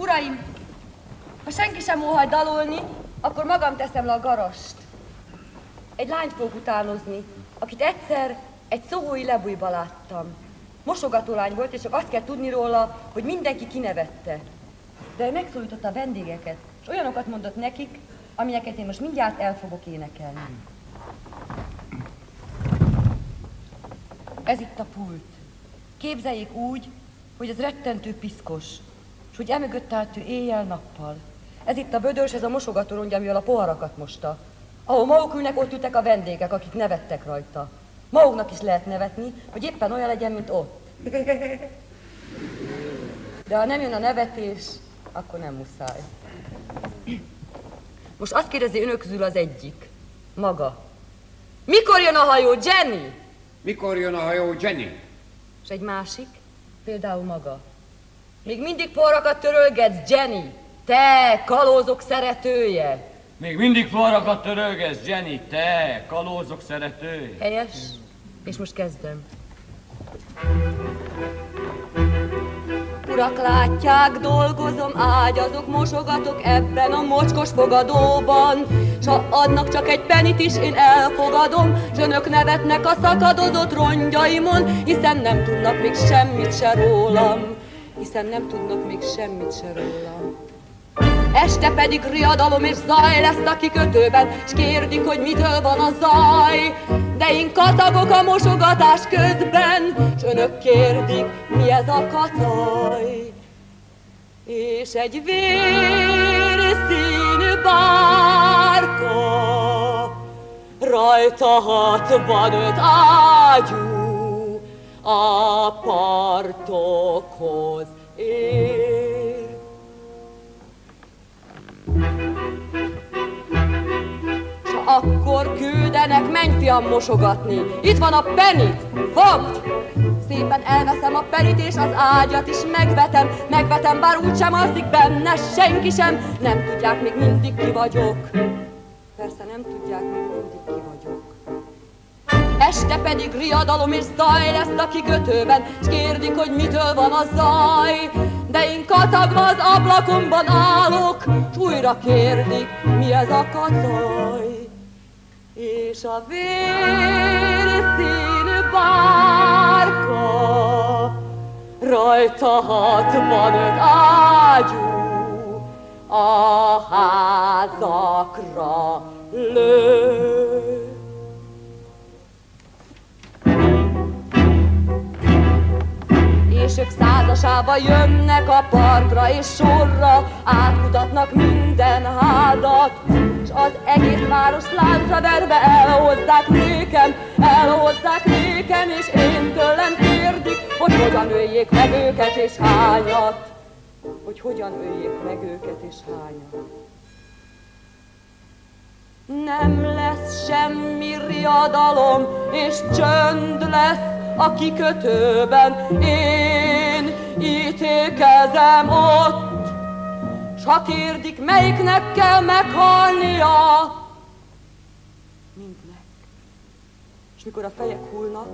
Uraim, ha senki sem óhajt dalolni, akkor magam teszem le a garast. Egy lányt fogok utánozni, akit egyszer egy szohói lebújba láttam. Mosogató lány volt, és csak azt kell tudni róla, hogy mindenki kinevette. De ő megszólította a vendégeket, és olyanokat mondott nekik, amelyeket én most mindjárt el fogok énekelni. Ez itt a pult. Képzeljék úgy, hogy ez rettentő piszkos, és hogy emögött állt ő éjjel-nappal. Ez itt a vödörs, ez a mosogatórongya, amivel a poharakat mosta. Ahol maguk ülnek, ott ültek a vendégek, akik nevettek rajta. Maguknak is lehet nevetni, hogy éppen olyan legyen, mint ott. De ha nem jön a nevetés, akkor nem muszáj. Most azt kérdezi önök közül az egyik. Maga. Mikor jön a hajó, Jenny? Mikor jön a hajó, Jenny? És egy másik, például maga. Még mindig poharakat törölgetsz, Jenny? Te, kalózok szeretője! Még mindig poharakat törölgetsz, Jenny, te, kalózok szeretője! Helyes, és most kezdem. Urak, látják, dolgozom, ágyazok, mosogatok ebben a mocskos fogadóban. S ha adnak csak egy penit is, én elfogadom, s önök nevetnek a szakadozott rongyaimon, hiszen nem tudnak még semmit se rólam. Hiszen nem tudnak még semmit se rólam. Este pedig riadalom és zaj lesz a kikötőben, s kérdik, hogy mitől van a zaj. De én kacagok a mosogatás közben, s önök kérdik, mi ez a kacaj. És egy vérszínű bárka, rajta 65 ágyú, a partokhoz ér. S akkor küldenek, menj fiam mosogatni, itt van a penit, fogd! Szépen elveszem a penit és az ágyat is megvetem, bár úgysem alszik benne senki sem, nem tudják még mindig ki vagyok. Persze nem tudják még mindig ki vagyok. Este pedig riadalom és zaj lesz a kikötőben, s kérdik, hogy mitől van a zaj. De én kacagva az ablakomban állok, s újra kérdik, mi ez a kacaj. És a vérszínű bárka, rajta 65 ágyú, a házakra lő. És ők százasával jönnek a partra, és sorra átkutatnak minden házat, s az egész város láncra verve elhozzák nékem, és én tőlem kérdik, hogy hogyan öljék meg őket és hányat. Hogy hogyan öljék meg őket és hányat. Nem lesz semmi riadalom, és csönd lesz a kikötőben, én ítélkezem ott, s ha kérdik, melyiknek kell meghalnia, mindnek. És mikor a fejek hullnak,